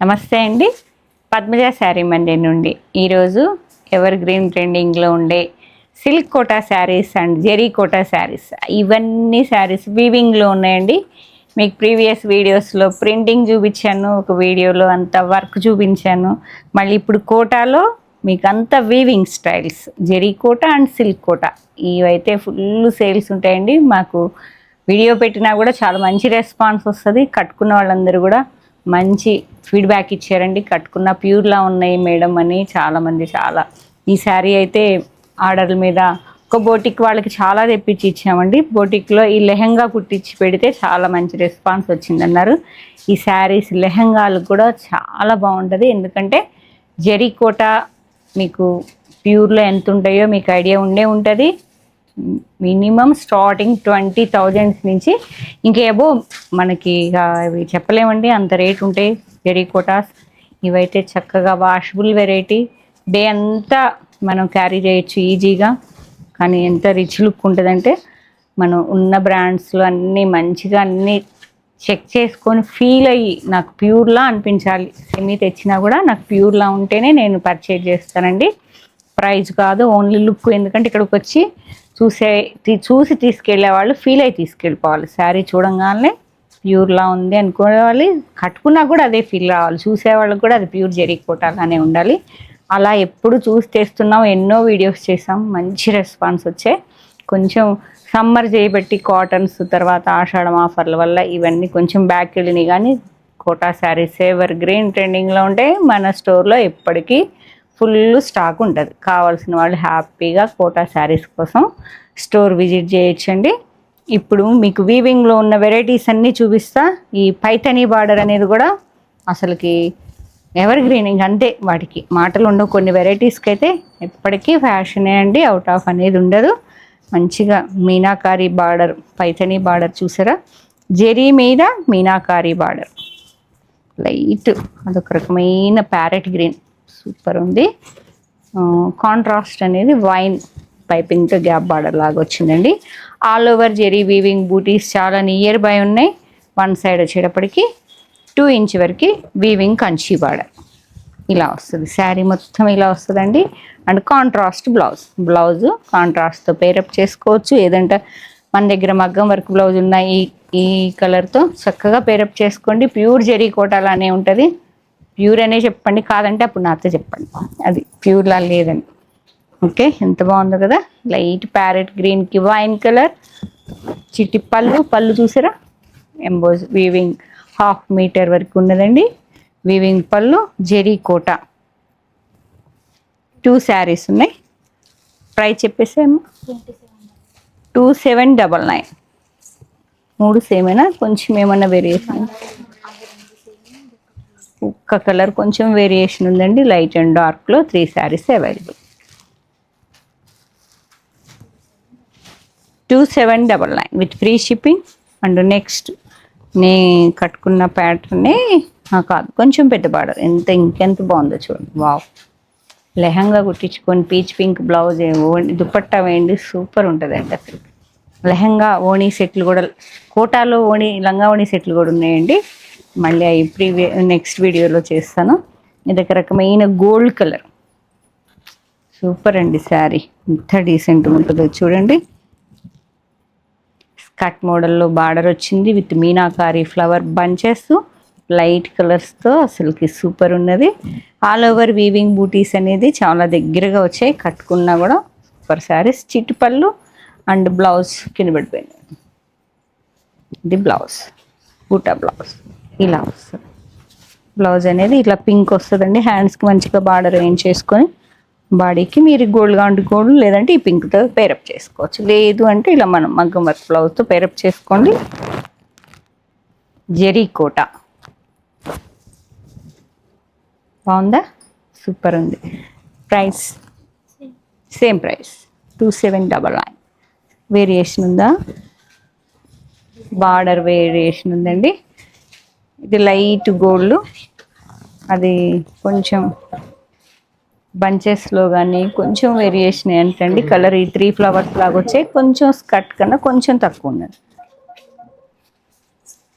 నమస్తే అండి. పద్మజ శారీ మండి నుండి ఈరోజు ఎవర్ గ్రీన్ ట్రెండింగ్లో ఉండే silk Kota saris and zari Kota saris, ఇవన్నీ శారీస్ వీవింగ్లో ఉన్నాయండి. మీకు ప్రీవియస్ వీడియోస్లో ప్రింటింగ్ చూపించాను, ఒక వీడియోలో అంత వర్క్ చూపించాను. మళ్ళీ ఇప్పుడు కోటాలో మీకు అంత weaving styles, zari Kota and silk Kota, ఇవైతే ఫుల్ సేల్స్ ఉంటాయండి. మాకు వీడియో పెట్టినా కూడా చాలా మంచి రెస్పాన్స్ వస్తుంది. కట్టుకున్న వాళ్ళందరూ కూడా మంచి ఫీడ్బ్యాక్ ఇచ్చారండి. కట్టుకున్న ప్యూర్లా ఉన్నాయి మేడం అని చాలామంది. ఈ శారీ అయితే ఆర్డర్ల మీద ఒక బోటిక్ వాళ్ళకి చాలా తెప్పించి ఇచ్చామండి. బోటిక్లో ఈ లెహంగా కుట్టించి పెడితే చాలా మంచి రెస్పాన్స్ వచ్చిందన్నారు. ఈ శారీస్ లెహంగాలు కూడా చాలా బాగుంటుంది. ఎందుకంటే జెరీ కోటా మీకు ప్యూర్లో ఎంత ఉంటాయో మీకు ఐడియా ఉంటుంది. మినిమం స్టార్టింగ్ 20,000 నుంచి ఇంకా అబో మనకి ఇవి చెప్పలేమండి, అంత రేట్ ఉంటాయి జెరీ కోటాస్. ఇవైతే చక్కగా వాషబుల్ వెరైటీ, డే అంతా మనం క్యారీ చేయొచ్చు ఈజీగా. కానీ ఎంత రిచ్ లుక్ ఉంటుందంటే మనం ఉన్న బ్రాండ్స్లో అన్నీ మంచిగా అన్నీ చెక్ చేసుకొని ఫీల్ అయ్యి నాకు ప్యూర్లా అనిపించాలి. సెమీ తెచ్చినా కూడా నాకు ప్యూర్లా ఉంటేనే నేను పర్చేజ్ చేస్తానండి. ప్రైస్ కాదు, ఓన్లీ లుక్. ఎందుకంటే ఇక్కడికి వచ్చి చూసి తీసుకెళ్లే వాళ్ళు ఫీల్ అయ్యి తీసుకెళ్ళిపోవాలి. శారీ చూడంగానే ప్యూర్లా ఉంది అనుకోవాలి, కట్టుకున్నా కూడా అదే ఫీల్ రావాలి. చూసేవాళ్ళకి కూడా అది ప్యూర్ జెరీ కోటాగానే ఉండాలి. అలా ఎప్పుడు చూసి తెస్తున్నాం, ఎన్నో వీడియోస్ చేసాం, మంచి రెస్పాన్స్ వచ్చాయి. కొంచెం సమ్మర్ చేయబట్టి కాటన్స్, తర్వాత ఆషాఢం ఆఫర్ల వల్ల ఇవన్నీ కొంచెం బ్యాక్ వెళ్ళినాయి. కానీ కోటా శారీస్ ఎవర్ గ్రీన్ ట్రెండింగ్లో ఉంటే మన స్టోర్లో ఎప్పటికీ ఫుల్ స్టాక్ ఉంటుంది. కావాల్సిన వాళ్ళు హ్యాపీగా కోటా శారీస్ కోసం స్టోర్ విజిట్ చేయొచ్చండి. ఇప్పుడు మీకు వీవింగ్లో ఉన్న వెరైటీస్ అన్నీ చూపిస్తా. ఈ పైథనీ బార్డర్ అనేది కూడా అసలుకి ఎవర్ గ్రీన్, అంతే, వాటికి మాటలు ఉండవు. కొన్ని వెరైటీస్కి అయితే ఎప్పటికీ ఫ్యాషనే అండి, అవుట్ ఆఫ్ అనేది ఉండదు. మంచిగా మీనాకారి బార్డర్, పైథనీ బార్డర్ చూసారా, జెరీ మీద మీనాకారి బార్డర్, లైట్ అదొక రకమైన ప్యారెట్ గ్రీన్, సూపర్ ఉంది. కాంట్రాస్ట్ అనేది వైన్ పైపింగ్తో గ్యాప్ బార్డర్ లాగా వచ్చిందండి. ఆల్ ఓవర్ జెరీ వీవింగ్ బూటీస్ చాలా నియర్ బై ఉన్నాయి. వన్ సైడ్ వచ్చేటప్పటికి 2 ఇంచ్ వరకు వీవింగ్ కంచి బార్డర్ ఇలా వస్తుంది. శారీ మొత్తం ఇలా వస్తుందండి. అండ్ కాంట్రాస్ట్ బ్లౌజ్ కాంట్రాస్ట్తో పేరప్ చేసుకోవచ్చు. ఏదంటే మన దగ్గర మగ్గం వర్క్ బ్లౌజ్ ఉన్న ఈ కలర్తో చక్కగా పేరప్ చేసుకోండి. ప్యూర్ జెరీ కోటాలానే ఉంటుంది. ప్యూర్ అనే చెప్పండి, కాదంటే అప్పుడు నాతో చెప్పండి అది ప్యూర్లా లేదండి. ఓకే, ఎంత బాగుందో కదా. లైట్ ప్యారెట్ గ్రీన్కి వైన్ కలర్, చిట్టి పళ్ళు చూసారా, ఎంబోజ్ వీవింగ్ 1/2 మీటర్ వరకు ఉన్నదండి. వీవింగ్ పళ్ళు, జెరీ కోటా. 2 శారీస్ ఉన్నాయి. ప్రైస్ చెప్పేసేమో 2799. 3 సేమేనా, కొంచెం ఏమన్నా వేరియేషన్? ఒక్క కలర్ కొంచెం వేరియేషన్ ఉందండి. లైట్ అండ్ డార్క్లో 3 saris available. 2799 with free shipping. And next నే కట్టుకున్న ప్యాటర్నే కాదు, కొంచెం పెద్ద బార్డర్, ఇంకెంత బాగుందో చూడండి. వావ్, లెహంగా కుట్టించుకొని పీచ్ పింక్ బ్లౌజ్, దుపట్టా వేయండి, సూపర్ ఉంటుందండి. అసలు లెహంగా ఓణీ సెట్లు కూడా, కోటాలో లంగా ఓణీ సెట్లు కూడా ఉన్నాయండి. మళ్ళీ అవి నెక్స్ట్ వీడియోలో చేస్తాను. ఇది ఒక రకమైన గోల్డ్ కలర్, సూపర్ అండి. శారీ ఎంత డీసెంట్గా ఉంటుందో చూడండి. స్కర్ట్ మోడల్లో బార్డర్ వచ్చింది with meenakari flower bunches, light కలర్స్తో అసలుకి సూపర్ ఉన్నది. ఆల్ ఓవర్ వీవింగ్ బూటీస్ అనేది చాలా దగ్గరగా వచ్చాయి. కట్టుకున్నా కూడా సూపర్ శారీస్. చిట్టి పళ్ళు అండ్ బ్లౌజ్ కింద పడిపోయింది. ఇది బ్లౌజ్, బూటా బ్లౌజ్ ఇలా వస్తుంది. బ్లౌజ్ అనేది ఇట్లా పింక్ వస్తుందండి. హ్యాండ్స్కి మంచిగా బార్డర్ ఏం చేసుకొని బాడీకి మీరు గోల్డ్గా గోల్డ్, లేదంటే ఈ పింక్తో పేరప్ చేసుకోవచ్చు. లేదు అంటే ఇలా మనం మగ్గం వర్క్ బ్లౌజ్తో పేరప్ చేసుకోండి. జెరీ కోటా బాగుందా, సూపర్ ఉంది. Price same price 2799. వేరియేషన్ ఉందా, బార్డర్ వేరియేషన్ ఉందండి. ఇది లైట్ గోల్డ్, అది కొంచెం బంచెస్లో కానీ కొంచెం వేరియేషన్ ఏంటండి. కలర్ ఈ 3 ఫ్లవర్స్ లాగా వచ్చాయి. కొంచెం స్కర్ట్ కన్నా కొంచెం తక్కువ ఉన్నది.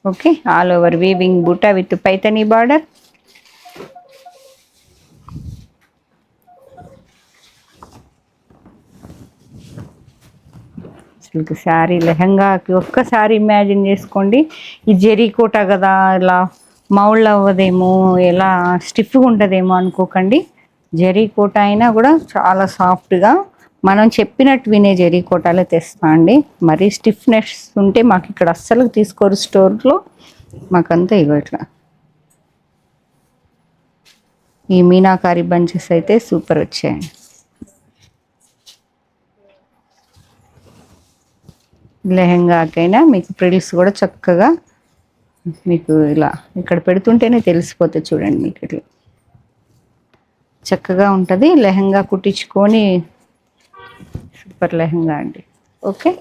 ఓకే, ఆల్ ఓవర్ వీవింగ్ బూటా విత్ పైథనీ బార్డర్, అసలు శారీ లెహంగాకి ఒక్కసారి ఇమాజిన్ చేసుకోండి. ఈ జెరీ కోట కదా, ఇలా మౌల్డ్ అవ్వదేమో, ఎలా స్టిఫ్గా ఉంటుందేమో అనుకోకండి. జెరీ కోట అయినా కూడా చాలా సాఫ్ట్గా మనం చెప్పినట్టు వినే జెరీ కోటాలే తెస్తా అండి. మరీ స్టిఫ్నెస్ ఉంటే మాకు ఇక్కడ అస్సలు తీసుకోరు స్టోర్లో. మాకంతా ఇగో ఇట్లా ఈ మీనాకారి బంచెస్ అయితే సూపర్ వచ్చాయండి. లెహంగాకైనా మీకు ఫ్రిల్స్ కూడా చక్కగా మీకు ఇలా ఇక్కడ పెడుతుంటేనే తెలిసిపోతుంది చూడండి. మీకు ఇట్లా చక్కగా ఉంటుంది. లెహంగా కుట్టించుకొని సూపర్ లెహంగా అండి. ఓకే,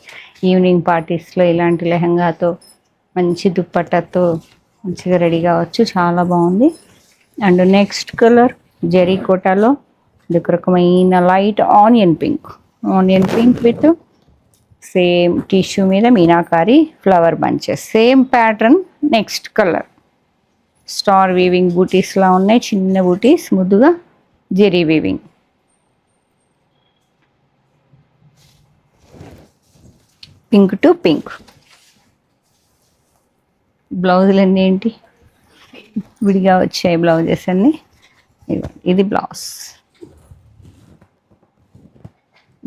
ఈవినింగ్ పార్టీస్లో ఇలాంటి లెహంగాతో మంచి దుప్పట్టతో మంచిగా రెడీ కావచ్చు. చాలా బాగుంది. అండ్ నెక్స్ట్ కలర్ జెరీ కోటాలో ఇది ఒక రకమైన light onion pink with same tissue మీద meenakari flower bunches, same pattern. Next colour star weaving బూటీస్లా ఉన్నాయి, చిన్న బూటీస్, ముద్దుగా zari weaving. Pink to pink. బ్లౌజులు అన్నీ ఏంటి విడిగా వచ్చాయి బ్లౌజెస్ అన్నీ. ఇది బ్లౌజ్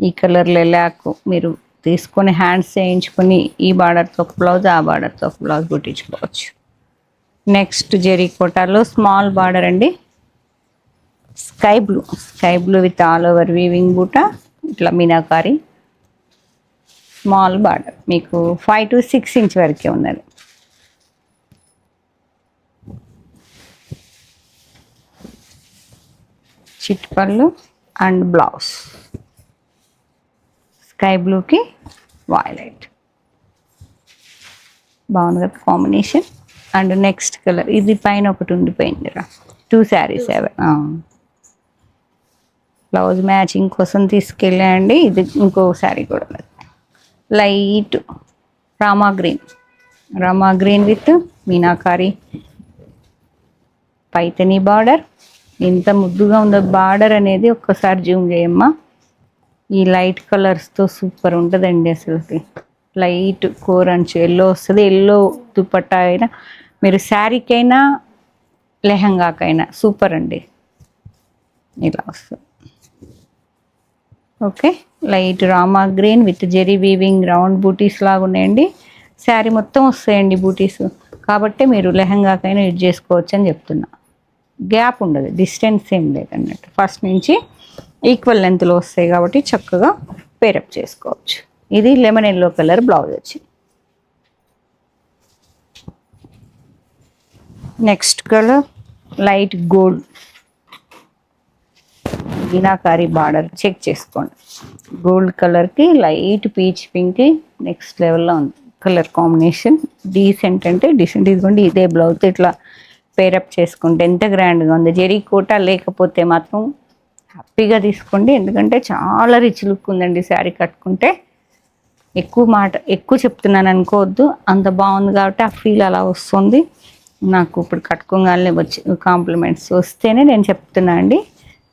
ఈ కలర్లో ఎలాకు మీరు తీసుకొని హ్యాండ్స్ వేయించుకొని ఈ బార్డర్తో ఒక బ్లౌజ్, ఆ బార్డర్తో ఒక బ్లౌజ్ కుట్టించుకోవచ్చు. నెక్స్ట్ జెరీ కోటాలో స్మాల్ బార్డర్ అండి, sky blue with all over weaving బూట, ఇట్లా మీనాకారి స్మాల్ బార్డర్. మీకు 5 to 6 ఇంచ్ వరకే ఉన్నది. చిట్ పళ్ళు అండ్ బ్లౌజ్ స్కై బ్లూకి వైలెట్. బాగుంది కదా కాంబినేషన్. అండ్ నెక్స్ట్ కలర్ ఇది పైన ఒకటి ఉండిపోయింది రా, 2 శారీస్ అవి బ్లౌజ్ మ్యాచింగ్ కోసం తీసుకెళ్ళండి. ఇది ఇంకో శారీ కూడా light Rama green with meenakari Paithani border. ఎంత ముద్దుగా ఉందో బార్డర్ అనేది ఒక్కసారి జూమ్ చేయమ్మా. ఈ లైట్ కలర్స్తో సూపర్ ఉంటుందండి. అసలుకి లైట్ కోరంచు ఎల్లో వస్తుంది. ఎల్లో దుపట్టా అయినా మీరు శారీకైనా లెహంగాకైనా సూపర్ అండి. ఇలా వస్తుంది. Okay, light Rama green with zari weaving round బూటీస్ లాగా ఉన్నాయండి. శారీ మొత్తం వస్తాయండి బూటీస్, కాబట్టి మీరు లెహంగాకైనా యూజ్ చేసుకోవచ్చు అని చెప్తున్నా. గ్యాప్ ఉండదు, డిస్టెన్స్ ఏం లేదన్నట్టు. ఫస్ట్ నుంచి ఈక్వల్ లెంత్లో వస్తాయి కాబట్టి చక్కగా పేరప్ చేసుకోవచ్చు. ఇది లెమన్ ఎల్లో కలర్ బ్లౌజ్ వచ్చింది. Next colour light gold meenakari border check చేసుకోండి. గోల్డ్ కలర్కి లైట్ పీచ్ పింక్ నెక్స్ట్ లెవెల్లో ఉంది కలర్ కాంబినేషన్. డీసెంట్ అంటే డీసెంట్. ఇదిగోండి ఇదే బ్లౌజ్ ఇట్లా పేరప్ చేసుకుంటే ఎంత గ్రాండ్గా ఉంది. జెరీ కోట లేకపోతే మాత్రం హ్యాపీగా తీసుకోండి, ఎందుకంటే చాలా రిచ్ లుక్ ఉందండి శారీ కట్టుకుంటే. ఎక్కువ చెప్తున్నాను అనుకోవద్దు, అంత బాగుంది కాబట్టి ఆ ఫీల్ అలా వస్తుంది నాకు. ఇప్పుడు కట్టుకోగానే వచ్చి కాంప్లిమెంట్స్ వస్తేనే నేను చెప్తున్నా అండి.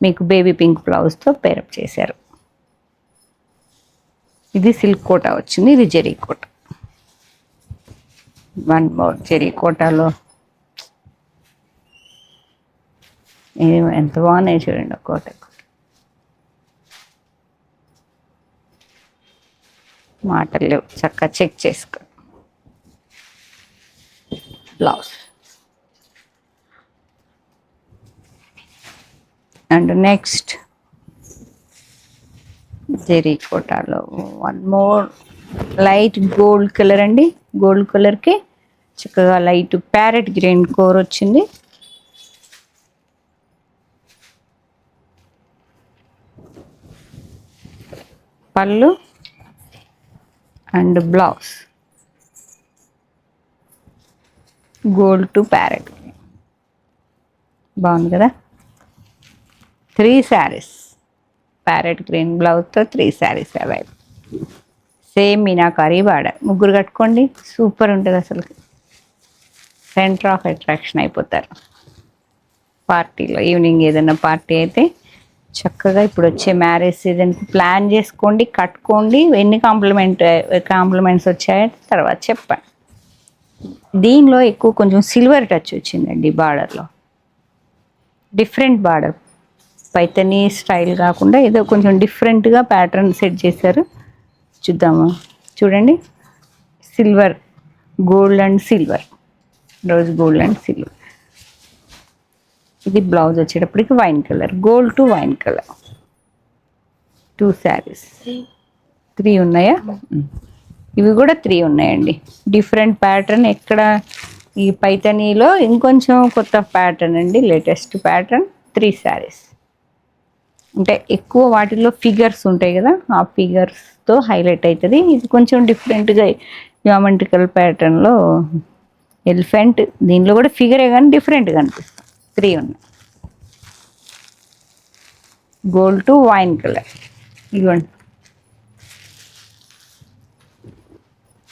మీకు బేబీ పింక్ బ్లౌజ్తో పేరప్ చేశారు. ఇది సిల్క్ కోట వచ్చింది, ఇది జెరీ కోట. వన్ మోర్ జెరీ కోటాలో ఎంత బాగున్నాయి చూడండి. కోట మాటలు లేవు, చక్కగా చెక్ చేసుకో. బ్లౌజ్ అండ్ నెక్స్ట్ జెరీ కోటాలో one more light gold colour అండి. గోల్డ్ కలర్కి చక్కగా లైట్ ప్యారెట్ గ్రీన్ కోర్ వచ్చింది. పళ్ళు and blouse gold to parrot. బాగుంది కదా. 3 శారీస్ ప్యారెట్ గ్రీన్ బ్లౌజ్తో 3 saris available. Same meenakari border. ముగ్గురు కట్టుకోండి, సూపర్ ఉంటుంది అసలు. సెంటర్ ఆఫ్ అట్రాక్షన్ అయిపోతారు పార్టీలో. ఈవినింగ్ ఏదైనా పార్టీ అయితే చక్కగా ఇప్పుడు వచ్చే మ్యారేజ్ సీజన్కి ప్లాన్ చేసుకోండి, కట్టుకోండి. ఎన్ని కాంప్లిమెంట్స్ వచ్చాయో తర్వాత చెప్పండి. దీనిలో ఎక్కువ కొంచెం సిల్వర్ టచ్ వచ్చిందండి బార్డర్లో. డిఫరెంట్ బార్డర్, పైతనీ స్టైల్ కాకుండా ఏదో కొంచెం డిఫరెంట్గా ప్యాటర్న్ సెట్ చేశారు. చూద్దాము. చూడండి, silver, gold and silver, rose gold and silver. ఇది బ్లౌజ్ వచ్చేటప్పటికి wine colour, gold to wine colour. 2 saris, 3 ఉన్నాయా? ఇవి కూడా 3 ఉన్నాయండి. Different pattern. ఎక్కడ ఈ పైతనీలో ఇంకొంచెం కొత్త ప్యాటర్న్ అండి, లేటెస్ట్ ప్యాటర్న్. 3 శారీస్. అంటే ఎక్కువ వాటిల్లో ఫిగర్స్ ఉంటాయి కదా, ఆ ఫిగర్స్తో హైలైట్ అవుతుంది. ఇది కొంచెం డిఫరెంట్గా జామెట్రికల్ ప్యాటర్న్లో ఎలిఫెంట్. దీనిలో కూడా ఫిగరే కానీ డిఫరెంట్గా అనిపిస్తుంది. 3 ఉన్నాయి. గోల్డ్ టు వైన్ కలర్, ఇదిగోండి.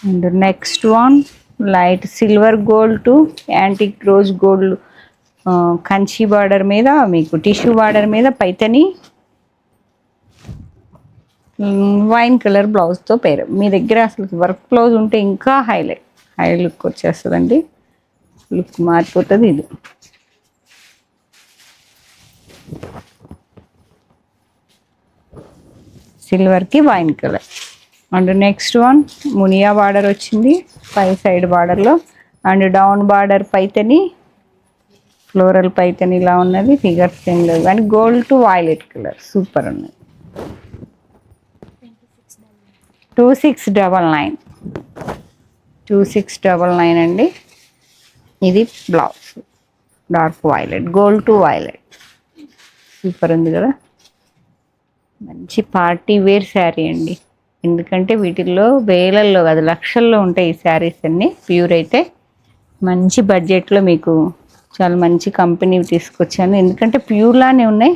And next one light silver gold to antique rose gold, Kanchi border మీద మీకు టిష్యూ బార్డర్ మీద పైతని వైన్ కలర్ బ్లౌజ్తో పేరు. మీ దగ్గర అసలు వర్క్ బ్లౌజ్ ఉంటే ఇంకా హై లుక్ వచ్చేస్తుందండి, లుక్ మారిపోతుంది. ఇది సిల్వర్కి wine colour. And next one మునియా బార్డర్ వచ్చింది 5 సైడ్ బార్డర్లో. And down border Paithani, floral Paithani ఇలా ఉన్నది. ఫిగర్స్ ఏం లేవు కానీ gold to violet colour super ఉన్నది. 2699, 2699 అండి. ఇది blouse dark violet, gold to violet, super ఉంది కదా. మంచి పార్టీ వేర్ శారీ అండి. ఎందుకంటే వీటిల్లో వేలల్లో కాదు లక్షల్లో ఉంటాయి ఈ శారీస్ అన్నీ. ప్యూర్ అయితే మంచి బడ్జెట్లో మీకు చాలా మంచి కంపెనీ తీసుకొచ్చాను. ఎందుకంటే ప్యూర్లానే ఉన్నాయి.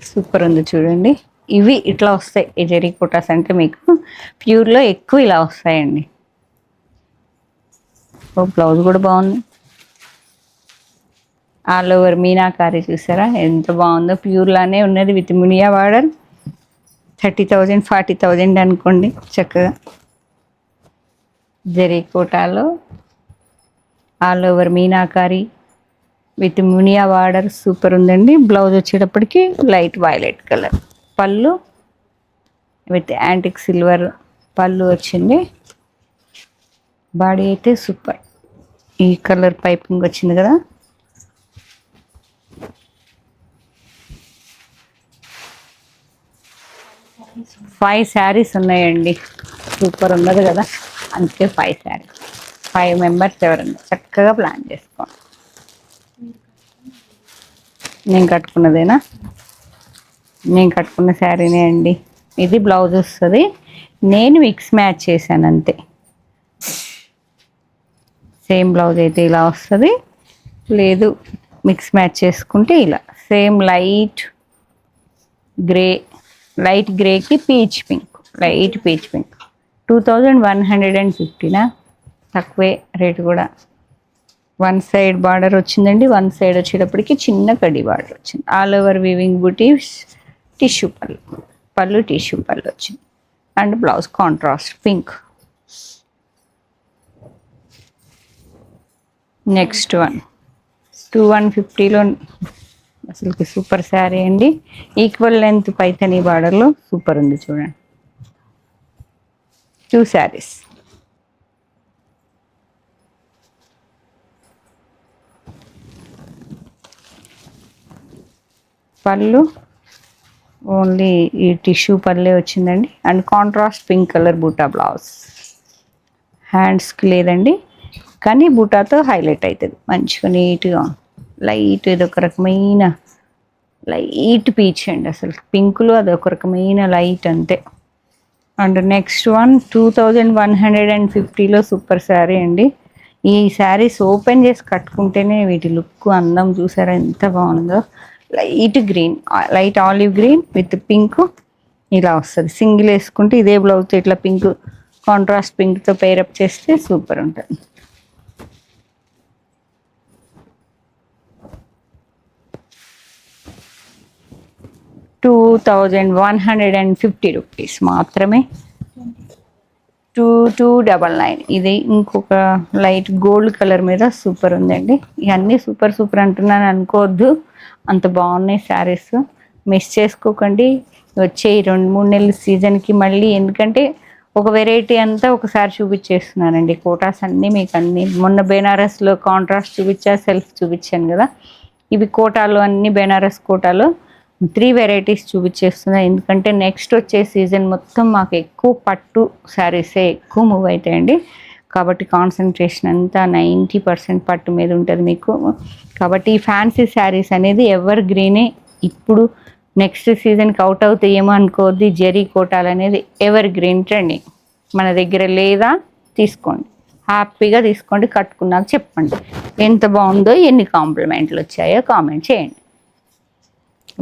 సూపర్ ఉంది చూడండి. ఇవి ఇట్లా వస్తాయి ఈ జెరీ కోటాస్ అంటే మీకు ప్యూర్లో ఎక్కువ ఇలా వస్తాయండి. ఓ బ్లౌజ్ కూడా బాగుంది. ఆల్ ఓవర్ మీనాకారి చూసారా ఎంత బాగుందో. ప్యూర్లానే ఉన్నది విత్ మునియా బార్డర్. 30,000 40,000 అనుకోండి చక్కగా. జెరీ కోటాలో all over meenakari with Muniya border super ఉందండి. బ్లౌజ్ వచ్చేటప్పటికి లైట్ వైలెట్ కలర్, పళ్ళు విత్ యాంటిక్ సిల్వర్ పళ్ళు వచ్చింది. బాడీ అయితే సూపర్. ఈ కలర్ పైపింగ్ వచ్చింది కదా. ఫైవ్ శారీస్ ఉన్నాయండి. సూపర్ ఉన్నది కదా, అందుకే 5 శారీస్. 5 మెంబర్స్ ఎవరన్నా చక్కగా ప్లాన్ చేసుకోండి. నేను కట్టుకున్నదేనా? నేను కట్టుకున్న శారీనే అండి. ఇది బ్లౌజ్ వస్తుంది. నేను మిక్స్ మ్యాచ్ చేశాను అంతే. సేమ్ బ్లౌజ్ అయితే ఇలా వస్తుంది, లేదు మిక్స్ మ్యాచ్ చేసుకుంటే ఇలా. సేమ్ లైట్ గ్రేకి peach pink, light peach pink. 2150నా? తక్కువే రేటు కూడా. 1 సైడ్ బార్డర్ వచ్చిందండి. 1 సైడ్ వచ్చేటప్పటికి చిన్న కడ్డీ బార్డర్ వచ్చింది. ఆల్ ఓవర్ వీవింగ్ బుటీస్, టిష్యూ పళ్ళు టిష్యూ పళ్ళు వచ్చింది. And blouse contrast pink. Next one 2150లో అసలుకి సూపర్ శారీ అండి. ఈక్వల్ లెంత్ పైథనీ బార్డర్లో సూపర్ ఉంది చూడండి. 2 శారీస్. పళ్ళు ఓన్లీ ఈ టిష్యూ పళ్ళే వచ్చిందండి. అండ్ కాంట్రాస్ట్ పింక్ కలర్ బూటా బ్లౌజ్. హ్యాండ్స్కి లేదండి కానీ బూటాతో హైలైట్ అవుతుంది మంచిగా నీట్గా. లైట్ ఇదొక రకమైన లైట్ పీచ్ అండి. అసలు పింకులో అదొక రకమైన లైట్ అంతే. అండ్ నెక్స్ట్ వన్ 2150లో సూపర్ శారీ అండి. ఈ శారీస్ ఓపెన్ చేసి కట్టుకుంటేనే వీటి లుక్ అందం చూసారా ఎంత బాగుందో. Light green, light olive green with pink ఇలా వస్తుంది. సింగిల్ వేసుకుంటే ఇదే బ్లౌజ్ ఇట్లా పింక్ కాంట్రాస్ట్ పింక్తో పేరప్ చేస్తే సూపర్ ఉంటుంది. 2150 రూపీస్ మాత్రమే. 2299. ఇది ఇంకొక లైట్ గోల్డ్ కలర్ మీద సూపర్ ఉందండి. ఇవన్నీ సూపర్ సూపర్ అంటున్నాను అనుకోవద్దు, అంత బాగున్నాయి శారీస్. మిస్ చేసుకోకండి వచ్చే 2-3 నెలల సీజన్కి మళ్ళీ, ఎందుకంటే ఒక వెరైటీ అంతా ఒకసారి చూపించేస్తున్నానండి. కోటాస్ అన్నీ మీకు అన్నీ, మొన్న బెనారస్లో కాంట్రాస్ట్ చూపించా, సెల్ఫ్ చూపించాను కదా. ఇవి కోటాలో అన్ని బెనారస్ కోటాలో 3 వెరైటీస్ చూపించేస్తున్నాయి. ఎందుకంటే నెక్స్ట్ వచ్చే సీజన్ మొత్తం మాకు ఎక్కువ పట్టు శారీసే ఎక్కువ మూవ్ అవుతాయండి. కాబట్టి కాన్సన్ట్రేషన్ అంతా 90% పట్టు మీద ఉంటుంది మీకు. కాబట్టి ఈ ఫ్యాన్సీ శారీస్ అనేది ఎవర్ గ్రీనే. ఇప్పుడు నెక్స్ట్ సీజన్కి అవుట్ అవుతాయేమో అనుకోవద్దు. జెరీ కోటాలు అనేది ఎవర్ గ్రీన్ ట్రెండింగ్ మన దగ్గర లేదా, తీసుకోండి, హ్యాపీగా తీసుకోండి. కట్టుకున్నాక చెప్పండి ఎంత బాగుందో, ఎన్ని కాంప్లిమెంట్లు వచ్చాయో కామెంట్ చేయండి.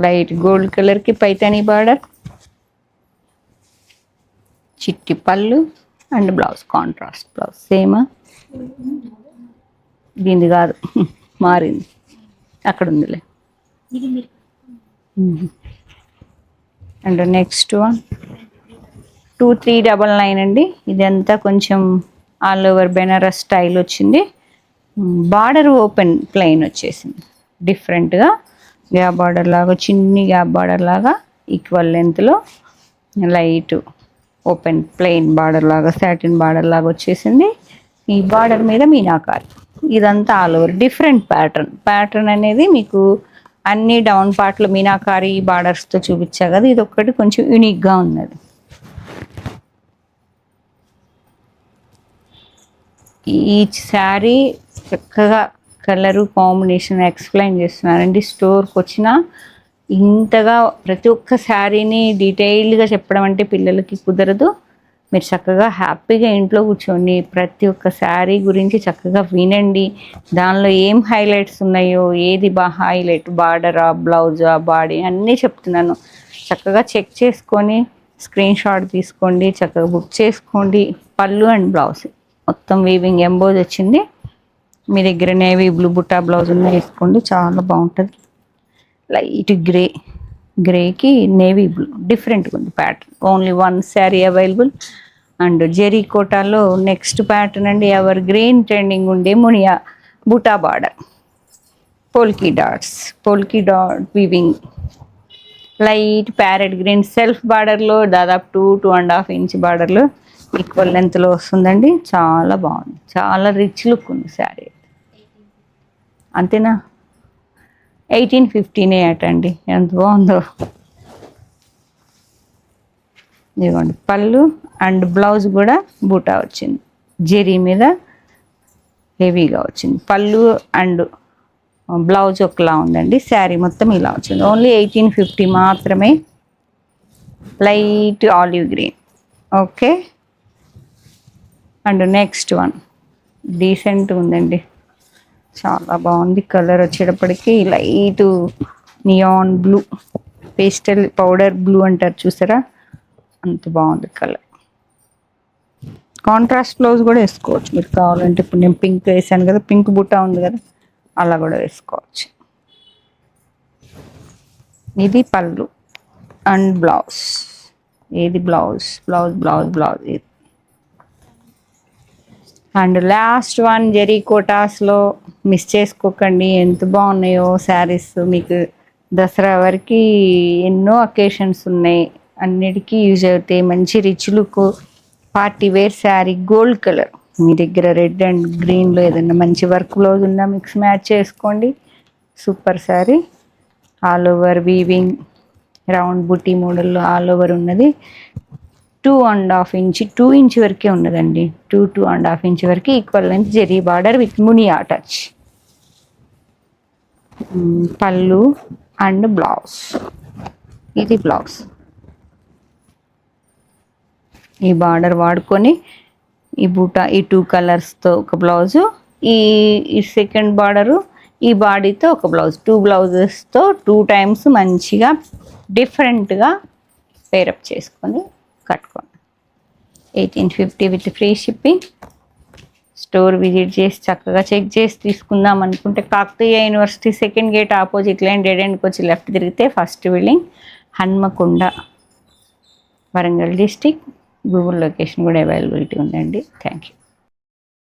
లైట్ గోల్డ్ కలర్కి పైతానీ బార్డర్, చిట్టి పళ్ళు అండ్ బ్లౌజ్ కాంట్రాస్ట్ బ్లౌజ్. సేమా, దీనిది కాదు, మారింది, అక్కడ ఉందిలే. అండ్ నెక్స్ట్ వన్ 2399 అండి. ఇదంతా కొంచెం ఆల్ ఓవర్ బెనారస్ స్టైల్ వచ్చింది. బార్డర్ ఓపెన్ ప్లెయిన్ వచ్చేసింది. డిఫరెంట్గా గ్యాప్ బార్డర్ లాగా, చిన్ని గ్యాప్ బార్డర్ లాగా ఈక్వల్ లెంత్లో లైట్ ఓపెన్ ప్లెయిన్ బార్డర్ లాగా, సాటిన్ బార్డర్ లాగా వచ్చేసింది. ఈ బార్డర్ మీద మీనాకారి. ఇదంతా ఆల్ ఓవర్ డిఫరెంట్ ప్యాటర్న్ అనేది మీకు అన్ని డౌన్ పార్ట్లో మీనాకారి బార్డర్స్తో చూపించా కదా. ఇది ఒక్కటి కొంచెం యూనిక్గా ఉన్నది. ఈచ్ శారీ చక్కగా కలరు కాంబినేషన్ ఎక్స్ప్లెయిన్ చేస్తున్నానండి. స్టోర్కి వచ్చిన ఇంతగా ప్రతి ఒక్క శారీని డీటెయిల్డ్గా చెప్పడం అంటే పిల్లలకి కుదరదు. మీరు చక్కగా హ్యాపీగా ఇంట్లో కూర్చోండి ప్రతి ఒక్క శారీ గురించి చక్కగా వినండి. దానిలో ఏం హైలైట్స్ ఉన్నాయో, ఏది హైలైట్, బార్డరా, బ్లౌజా, బాడీ అన్నీ చెప్తున్నాను. చక్కగా చెక్ చేసుకొని స్క్రీన్ షాట్ తీసుకోండి, చక్కగా బుక్ చేసుకోండి. పళ్ళు అండ్ బ్లౌజ్ మొత్తం వీవింగ్ ఎంబోజ్ వచ్చింది. మీ దగ్గర నేవీ బ్లూ బుట్టా బ్లౌజ్ ఉన్న వేసుకోండి, చాలా బాగుంటుంది. లైట్ గ్రేకి నేవీ బ్లూ డిఫరెంట్గా ఉంది pattern. Only 1 sari available. And zari కోటాలో నెక్స్ట్ ప్యాటర్న్ అండి, ఎవర్ గ్రీన్ ట్రెండింగ్ ఉండే muniya buta border, polka dot weaving, light parrot green self బార్డర్లో దాదాపు 2.5 ఇంచ్ బార్డర్లో ఈక్వల్ లెంత్లో వస్తుందండి. చాలా బాగుంది, చాలా రిచ్ లుక్ ఉంది శారీ. అంతేనా? 1850 అటండి, ఎంత బాగుందో. ఇదిగోండి పళ్ళు అండ్ బ్లౌజ్ కూడా బూటా వచ్చింది, జెరీ మీద హెవీగా వచ్చింది. పళ్ళు అండ్ బ్లౌజ్ ఒకలా ఉందండి. శారీ మొత్తం ఇలా వచ్చింది. ఓన్లీ 1850 మాత్రమే. Light olive green. Okay. And next one decent ఉందండి, చాలా బాగుంది. కలర్ వచ్చేటప్పటికి light neon blue, pastel powder blue అంటారు చూసారా, అంత బాగుంది కలర్. కాంట్రాస్ట్ బ్లౌజ్ కూడా వేసుకోవచ్చు మీరు కావాలంటే. ఇప్పుడు నేను పింక్ వేసాను కదా, పింక్ బుట్ట ఉంది కదా, అలా కూడా వేసుకోవచ్చు. ఇది పళ్ళు అండ్ బ్లౌజ్. ఏది బ్లౌజ్ ఇది. అండ్ లాస్ట్ వన్ జెరీ కోటాస్లో మిస్ చేసుకోకండి, ఎంత బాగున్నాయో శారీస్. మీకు దసరా వరకు ఎన్నో అకేషన్స్ ఉన్నాయి, అన్నిటికీ యూజ్ అవుతాయి. మంచి rich look party wear sari, gold colour. మీ దగ్గర రెడ్ అండ్ గ్రీన్లో ఏదైనా మంచి వర్క్ బ్లౌజ్ ఉన్నా మిక్స్ మ్యాచ్ చేసుకోండి. Super sari, all over weaving round బుటీ మోడల్లో ఆల్ ఓవర్ ఉన్నది. 2.5 ఇంచ్ 2 ఇంచ్ వరకే ఉన్నదండి. 2.5 ఇంచ్ వరకు equal length zari border with muniya touch. పళ్ళు అండ్ బ్లౌజ్. ఇది బ్లౌజ్. ఈ బార్డర్ వాడుకొని ఈ బూటా, ఈ 2 కలర్స్తో ఒక బ్లౌజు, ఈ సెకండ్ బార్డరు, ఈ బాడీతో ఒక బ్లౌజ్, 2 బ్లౌజెస్తో 2 టైమ్స్ మంచిగా డిఫరెంట్గా పేరప్ చేసుకొని కట్టుకోండి. 1850 with free shipping. Store visit చేసి చక్కగా చెక్ చేసి తీసుకుందాం అనుకుంటే Kakatiya university second gate opposite line dead ఎండ్కి వచ్చి లెఫ్ట్ తిరిగితే first building Hanamkonda, Warangal district. Google location కూడా అవైలబిలిటీ ఉందండి. Thank you.